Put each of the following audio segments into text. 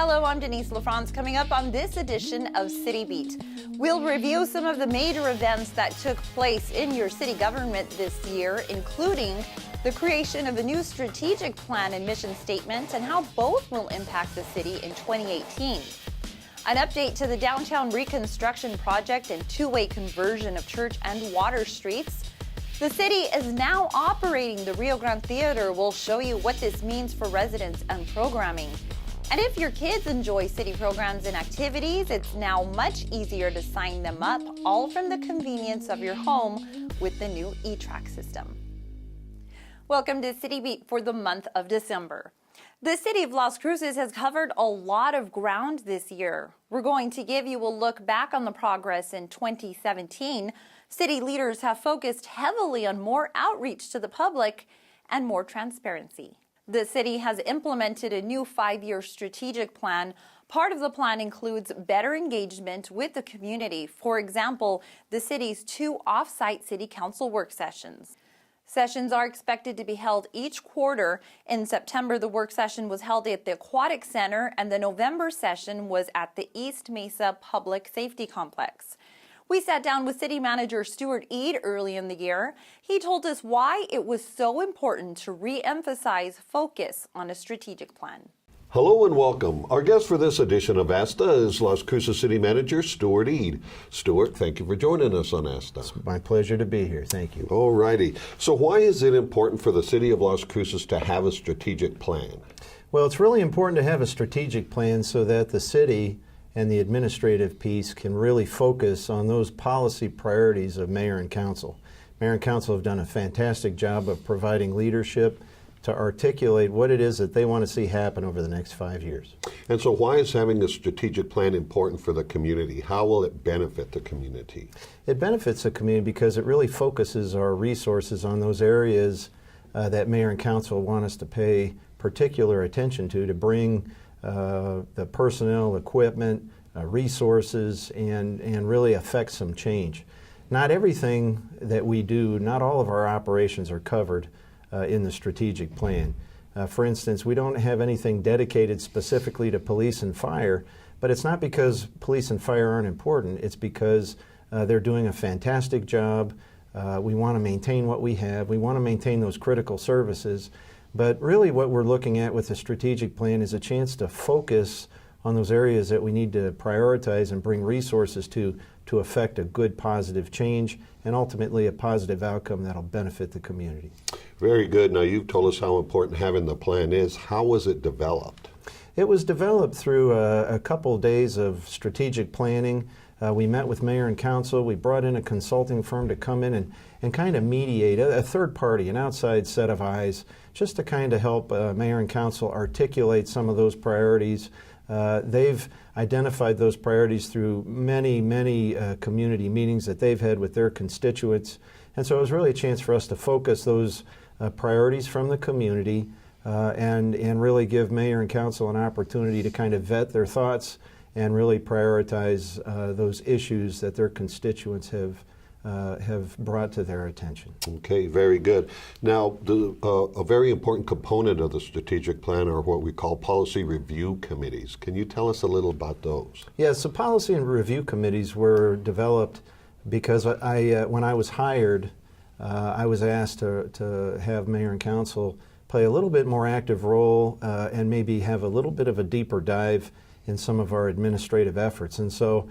Hello, I'm Denise LaFrance. Coming up on this edition of City Beat, we'll review some of the major events that took place in your city government this year, including the creation of a new strategic plan and mission statement and how both will impact the city in 2018. An update to the downtown reconstruction project and two-way conversion of Church and Water Streets. The city is now operating the Rio Grande Theatre. We'll show you what this means for residents and programming. And if your kids enjoy city programs and activities, it's now much easier to sign them up, all from the convenience of your home with the new E-Trak system. Welcome to City Beat for the month of December. The city of Las Cruces has covered a lot of ground this year. We're going to give you a look back on the progress in 2017. City leaders have focused heavily on more outreach to the public and more transparency. The city has implemented a new 5-year strategic plan. Part of the plan includes better engagement with the community. For example, the city's 2 off-site city council work sessions. Sessions are expected to be held each quarter. In September, the work session was held at the Aquatic Center, and the November session was at the East Mesa Public Safety Complex. We sat down with City Manager Stuart Eade early in the year. He told us why it was so important to re-emphasize focus on a strategic plan. Hello and welcome. Our guest for this edition of ASTA is Las Cruces City Manager Stuart Eade. Stuart, thank you for joining us on ASTA. It's my pleasure to be here. Thank you. All righty. So why is it important for the city of Las Cruces to have a strategic plan? Well, it's really important to have a strategic plan so that the city and the administrative piece can really focus on those policy priorities of mayor and council. Mayor and council have done a fantastic job of providing leadership to articulate what it is that they want to see happen over the next 5 years. And so why is having a strategic plan important for the community? How will it benefit the community? It benefits the community because it really focuses our resources on those areas that mayor and council want us to pay particular attention to bring the personnel, equipment, resources, and really affect some change. Not everything that we do, not all of our operations are covered in the strategic plan. For instance, we don't have anything dedicated specifically to police and fire, but it's not because police and fire aren't important. It's because they're doing a fantastic job. We want to maintain what we have. We want to maintain those critical services. But really what we're looking at with the strategic plan is a chance to focus on those areas that we need to prioritize and bring resources to affect a good positive change and ultimately a positive outcome that'll benefit the community. Very good. Now you've told us how important having the plan is. How was it developed? It was developed through a couple days of strategic planning. We met with mayor and council. We brought in a consulting firm to come in and kind of mediate, a third party, an outside set of eyes, just to kind of help mayor and council articulate some of those priorities. They've identified those priorities through many community meetings that they've had with their constituents. And so it was really a chance for us to focus those priorities from the community and really give mayor and council an opportunity to kind of vet their thoughts and really prioritize those issues that their constituents have brought to their attention. Okay, very good. Now, a very important component of the strategic plan are what we call policy review committees. Can you tell us a little about those? Yeah, so policy and review committees were developed because when I was hired, I was asked to have mayor and council play a little bit more active role and maybe have a little bit of a deeper dive in some of our administrative efforts. And so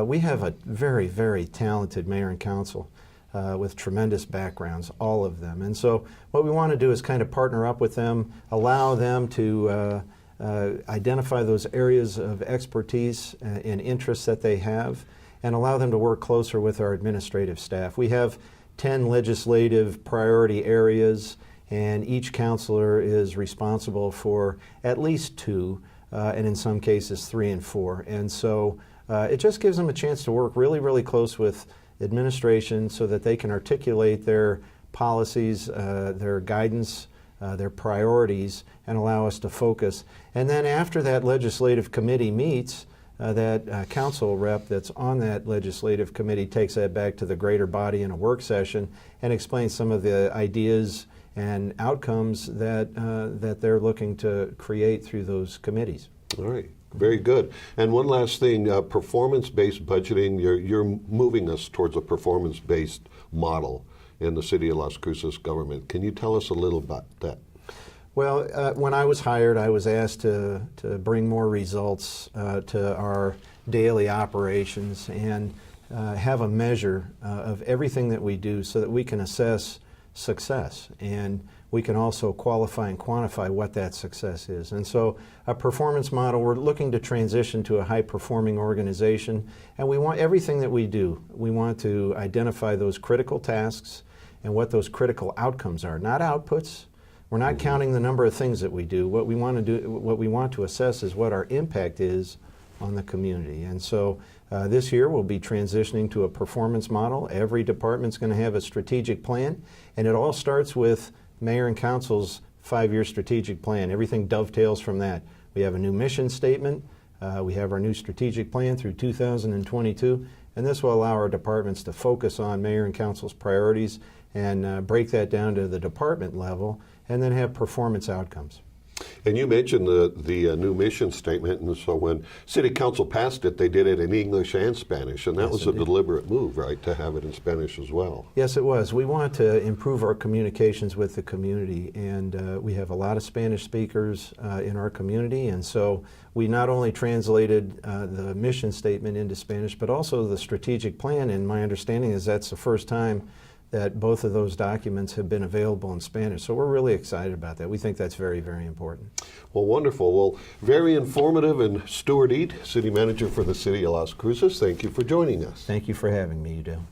we have a very talented mayor and council with tremendous backgrounds, all of them. And so what we want to do is kind of partner up with them, allow them to identify those areas of expertise and interests that they have, and allow them to work closer with our administrative staff. We have 10 legislative priority areas, and each councilor is responsible for at least 2, and in some cases 3 and 4. And so it just gives them a chance to work really close with administration so that they can articulate their policies, their guidance, their priorities, and allow us to focus. And then after that legislative committee meets, that council rep that's on that legislative committee takes that back to the greater body in a work session and explains some of the ideas and outcomes that they're looking to create through those committees. All right. Very good. And one last thing, performance-based budgeting, you're moving us towards a performance-based model in the City of Las Cruces government. Can you tell us a little about that? Well, when I was hired, I was asked to bring more results to our daily operations and have a measure of everything that we do so that we can assess success, and we can also qualify and quantify what that success is. And so a performance model, we're looking to transition to a high-performing organization, and we want everything that we do, we want to identify those critical tasks and what those critical outcomes are, not outputs. We're not counting the number of things that we do. What we want to do, what we want to assess is what our impact is on the community. And so this year we'll be transitioning to a performance model. Every department's going to have a strategic plan, and it all starts with Mayor and Council's 5-year strategic plan. Everything dovetails from that. We have a new mission statement. We have our new strategic plan through 2022, and this will allow our departments to focus on Mayor and Council's priorities and break that down to the department level, and then have performance outcomes. And you mentioned the new mission statement, and so when City Council passed it, they did it in English and Spanish, and that was a deliberate move, right, to have it in Spanish as well. Yes, it was. We want to improve our communications with the community, and we have a lot of Spanish speakers in our community, and so we not only translated the mission statement into Spanish, but also the strategic plan, and my understanding is that's the first time that both of those documents have been available in Spanish. So we're really excited about that. We think that's very, very important. Well, wonderful. Well, very informative. And Stuart Eat, City Manager for the City of Las Cruces, thank you for joining us. Thank you for having me, Udell.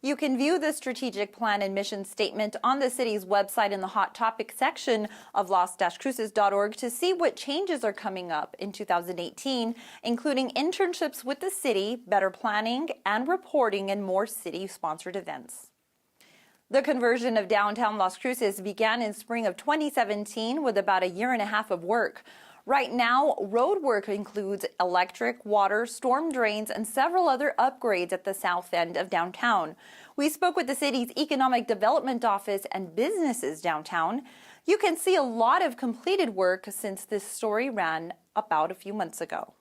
You can view the strategic plan and mission statement on the city's website in the Hot Topic section of las-cruces.org to see what changes are coming up in 2018, including internships with the city, better planning and reporting, and more city-sponsored events. The conversion of downtown Las Cruces began in spring of 2017 with about a year and a half of work. Right now, road work includes electric, water, storm drains, and several other upgrades at the south end of downtown. We spoke with the city's Economic Development Office and businesses downtown. You can see a lot of completed work since this story ran about a few months ago.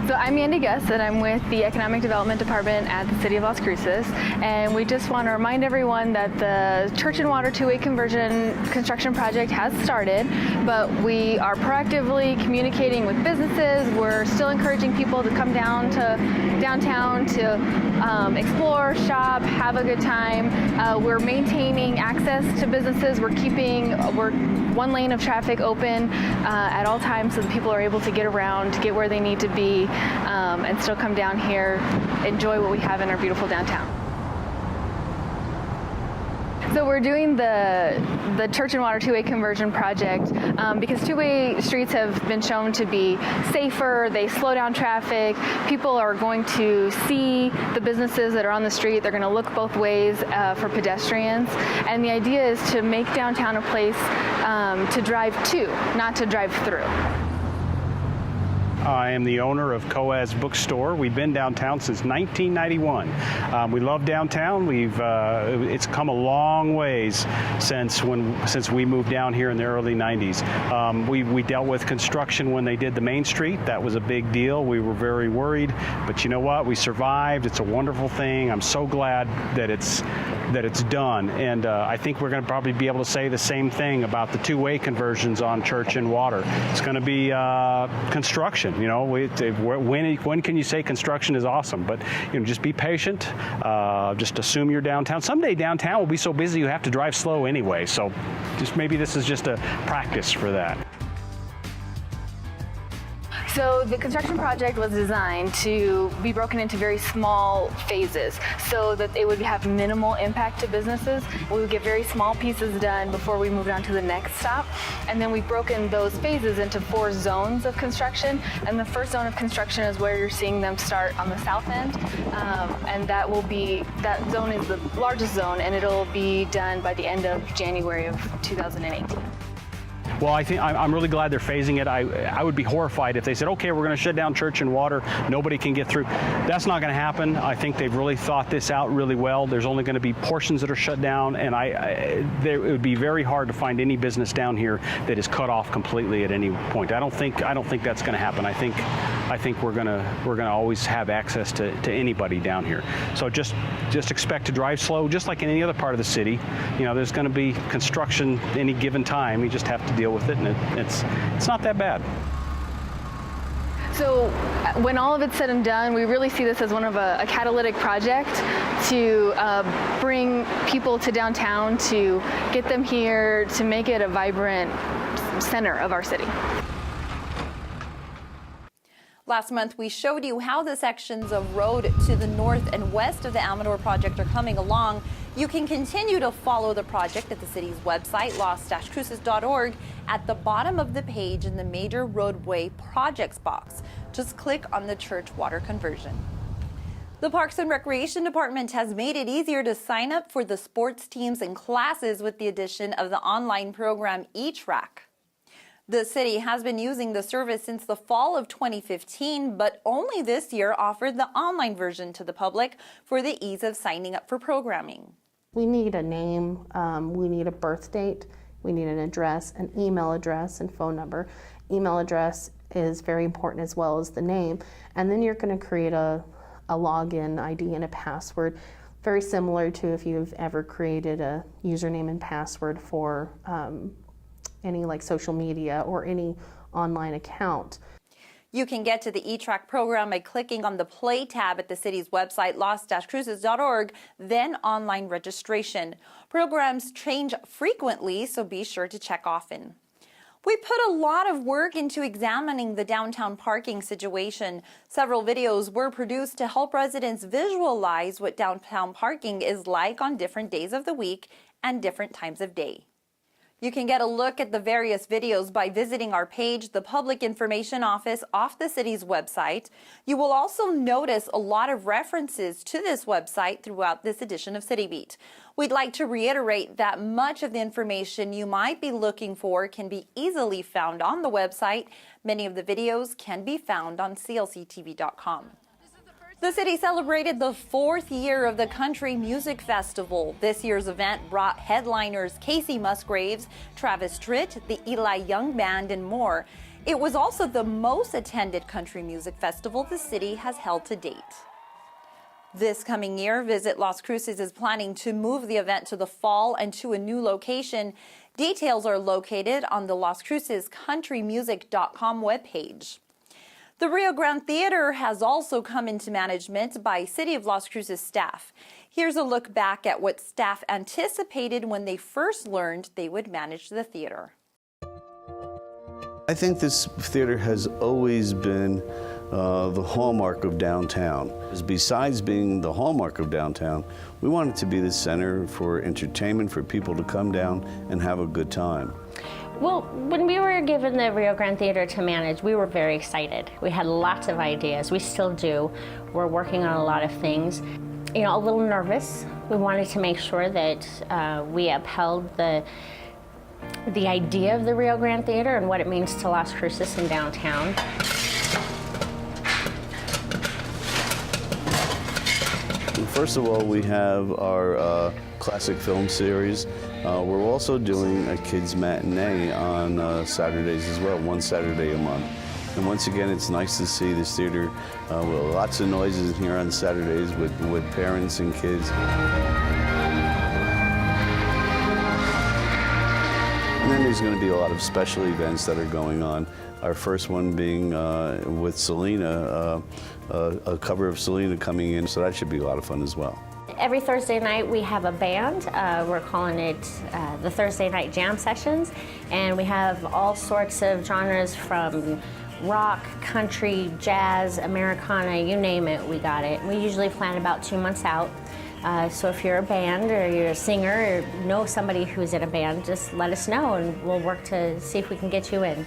So I'm Andy Guss, and I'm with the Economic Development Department at the City of Las Cruces, and we just want to remind everyone that the Church and Water two-way conversion construction project has started, but we are proactively communicating with businesses. We're still encouraging people to come down to downtown to explore, shop, have a good time. We're maintaining access to businesses. We're one lane of traffic open at all times so that people are able to get around, to get where they need to be, and still come down here, enjoy what we have in our beautiful downtown. So we're doing the Church and Water two-way conversion project because two-way streets have been shown to be safer, they slow down traffic, people are going to see the businesses that are on the street, they're going to look both ways for pedestrians, and the idea is to make downtown a place to drive to, not to drive through. I am the owner of Coaz Bookstore. We've been downtown since 1991. We love downtown. It's come a long ways since we moved down here in the early 90s. We dealt with construction when they did the Main Street. That was a big deal. We were very worried, but you know what? We survived. It's a wonderful thing. I'm so glad that it's done, and I think we're going to probably be able to say the same thing about the two-way conversions on Church and Water. It's going to be construction. You know, when can you say construction is awesome? But just be patient. Just assume you're downtown. Someday downtown will be so busy you have to drive slow anyway. So, maybe this is just a practice for that. So the construction project was designed to be broken into very small phases so that it would have minimal impact to businesses. We would get very small pieces done before we moved on to the next stop. And then we've broken those phases into 4 zones of construction. And the first zone of construction is where you're seeing them start on the south end. And that zone is the largest zone, and it'll be done by the end of January of 2018. Well, I'm really glad they're phasing it. I would be horrified if they said, okay, we're going to shut down church and water, nobody can get through. That's not going to happen. I think they've really thought this out really well. There's only going to be portions that are shut down, and it would be very hard to find any business down here that is cut off completely at any point. I don't think that's going to happen. I think we're going to always have access to anybody down here. So just expect to drive slow, just like in any other part of the city. There's going to be construction any given time. You just have to deal with it, and it's not that bad. So when all of it's said and done, we really see this as one of a catalytic project to bring people to downtown, to get them here, to make it a vibrant center of our city. Last month, we showed you how the sections of road to the north and west of the Amador project are coming along. You can continue to follow the project at the city's website, los-cruces.org. At the bottom of the page in the major roadway projects box, just click on the church water conversion. The Parks and Recreation Department has made it easier to sign up for the sports teams and classes with the addition of the online program E-Trak. The city has been using the service since the fall of 2015, but only this year offered the online version to the public for the ease of signing up for programming. We need a name, we need a birth date, we need an address, an email address, and phone number. Email address is very important as well as the name. And then you're going to create a login ID and a password, very similar to if you've ever created a username and password for any like social media or any online account. You can get to the E-Trak program by clicking on the Play tab at the city's website, los-cruces.org, then online registration. Programs change frequently, so be sure to check often. We put a lot of work into examining the downtown parking situation. Several videos were produced to help residents visualize what downtown parking is like on different days of the week and different times of day. You can get a look at the various videos by visiting our page, the Public Information Office, off the city's website. You will also notice a lot of references to this website throughout this edition of City Beat. We'd like to reiterate that much of the information you might be looking for can be easily found on the website. Many of the videos can be found on clctv.com. The city celebrated the 4th year of the Country Music Festival. This year's event brought headliners Casey Musgraves, Travis Tritt, the Eli Young Band, and more. It was also the most attended country music festival the city has held to date. This coming year, Visit Las Cruces is planning to move the event to the fall and to a new location. Details are located on the Las Cruces countrymusic.com webpage. The Rio Grande Theatre has also come into management by City of Las Cruces staff. Here's a look back at what staff anticipated when they first learned they would manage the theater. I think this theater has always been the hallmark of downtown. Besides being the hallmark of downtown, we want it to be the center for entertainment, for people to come down and have a good time. Well, when we were given the Rio Grande Theatre to manage, we were very excited. We had lots of ideas. We still do. We're working on a lot of things. A little nervous. We wanted to make sure that we upheld the idea of the Rio Grande Theatre and what it means to Las Cruces and downtown. First of all, we have our classic film series. We're also doing a kids matinee on Saturdays as well, one Saturday a month. And once again, it's nice to see this theater with lots of noises here on Saturdays with parents and kids. And then there's going to be a lot of special events that are going on. Our first one being with Selena, a cover of Selena coming in, so that should be a lot of fun as well. Every Thursday night we have a band. We're calling it the Thursday Night Jam Sessions, and we have all sorts of genres from rock, country, jazz, Americana, you name it, we got it. We usually plan about 2 months out. So if you're a band or you're a singer or know somebody who's in a band, just let us know and we'll work to see if we can get you in.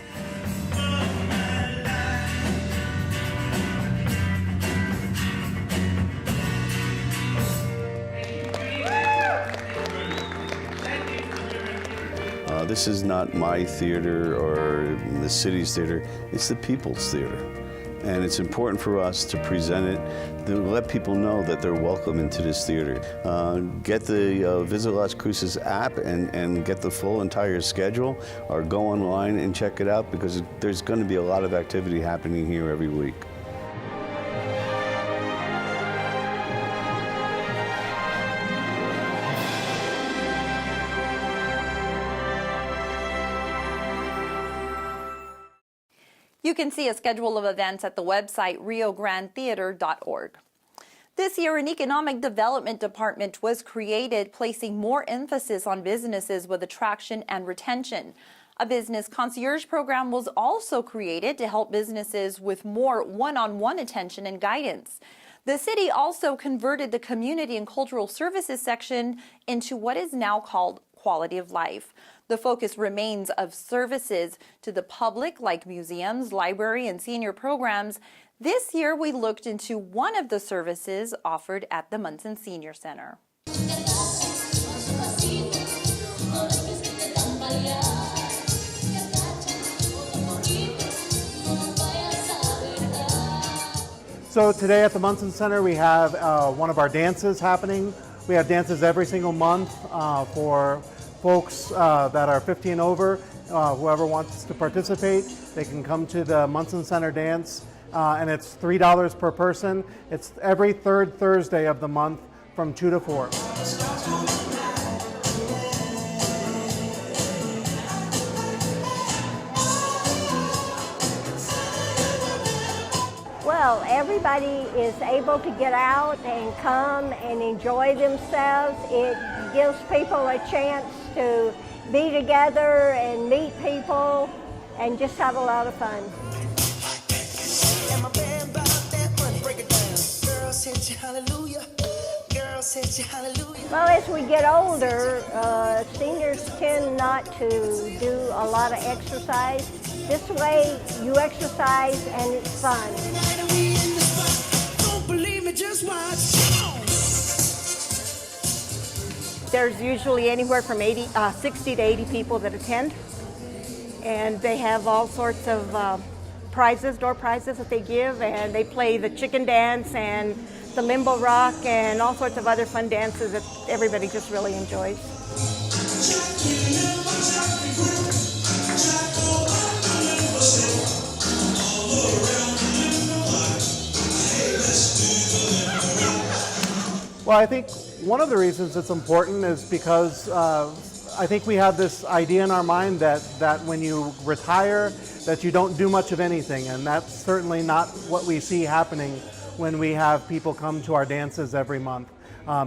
This is not my theater or the city's theater, it's the people's theater. And it's important for us to present it, to let people know that they're welcome into this theater. Get the Visit Las Cruces app and get the full entire schedule, or go online and check it out, because there's going to be a lot of activity happening here every week. You can see a schedule of events at the website riograndetheatre.org. This year, an economic development department was created, placing more emphasis on businesses with attraction and retention. A business concierge program was also created to help businesses with more one-on-one attention and guidance. The city also converted the Community and Cultural Services section into what is now called Quality of Life. The focus remains of services to the public, like museums, library, and senior programs. This year, we looked into one of the services offered at the Munson Senior Center. So today at the Munson Center, we have one of our dances happening. We have dances every single month for folks that are 50 and over. Whoever wants to participate, they can come to the Munson Center dance, and it's $3 per person. It's every third Thursday of the month from 2 to 4. Well, everybody is able to get out and come and enjoy themselves. It gives people a chance to be together and meet people and just have a lot of fun. Well, as we get older, seniors tend not to do a lot of exercise. This way, you exercise and it's fun. There's usually anywhere from 60 to 80 people that attend, and they have all sorts of prizes, door prizes that they give, and they play the chicken dance and the limbo rock and all sorts of other fun dances that everybody just really enjoys. Well, I think one of the reasons it's important is because I think we have this idea in our mind that when you retire, that you don't do much of anything, and that's certainly not what we see happening when we have people come to our dances every month.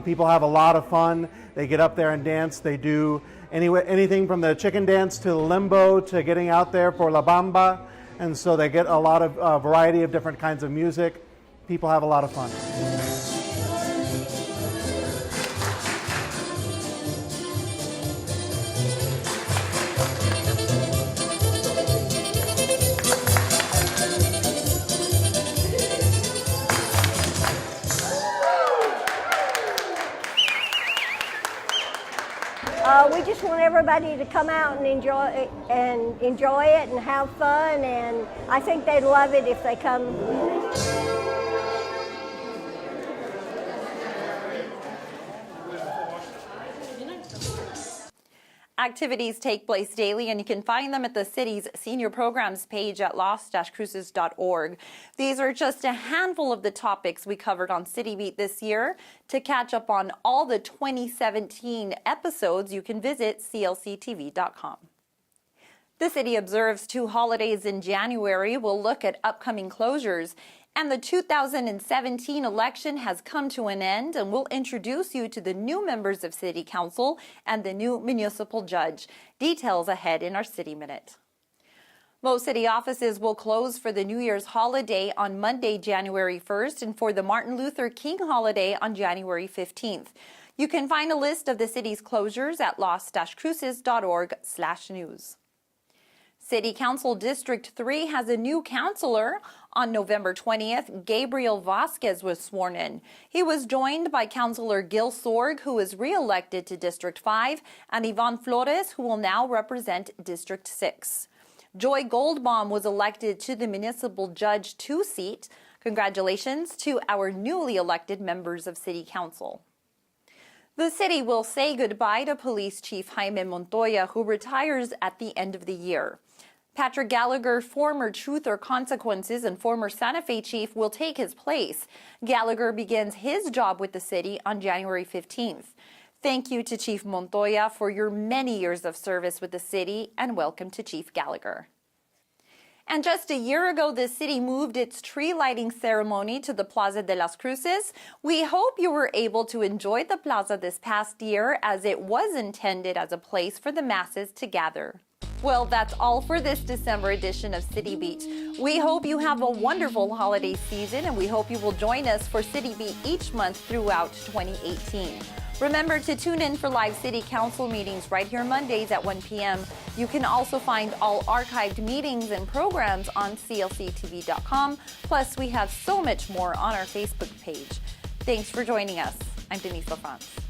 People have a lot of fun. They get up there and dance. They do anything from the chicken dance to the limbo to getting out there for La Bamba, and so they get a lot of variety of different kinds of music. People have a lot of fun. We just want everybody to come out and enjoy it and have fun, and I think they'd love it if they come. Activities take place daily, and you can find them at the city's senior programs page at los-cruces.org. These are just a handful of the topics we covered on City Beat this year. To catch up on all the 2017 episodes, you can visit clctv.com. The city observes 2 holidays in January. We'll look at upcoming closures. And the 2017 election has come to an end, and we'll introduce you to the new members of City Council and the new municipal judge. Details ahead in our City Minute. Most city offices will close for the New Year's holiday on Monday, January 1st, and for the Martin Luther King holiday on January 15th. You can find a list of the city's closures at los-cruces.org/news. City Council District 3 has a new councilor. On November 20th, Gabriel Vasquez was sworn in. He was joined by Councillor Gil Sorg, who is re-elected to District 5, and Ivan Flores, who will now represent District 6. Joy Goldbaum was elected to the Municipal Judge 2 seat. Congratulations to our newly elected members of City Council. The city will say goodbye to Police Chief Jaime Montoya, who retires at the end of the year. Patrick Gallagher, former Truth or Consequences and former Santa Fe chief, will take his place. Gallagher begins his job with the city on January 15th. Thank you to Chief Montoya for your many years of service with the city, and welcome to Chief Gallagher. And just a year ago, the city moved its tree lighting ceremony to the Plaza de las Cruces. We hope you were able to enjoy the plaza this past year, as it was intended as a place for the masses to gather. Well, that's all for this December edition of City Beat. We hope you have a wonderful holiday season, and we hope you will join us for City Beat each month throughout 2018. Remember to tune in for live City Council meetings right here Mondays at 1 p.m. You can also find all archived meetings and programs on clctv.com. Plus, we have so much more on our Facebook page. Thanks for joining us. I'm Denise LaFrance.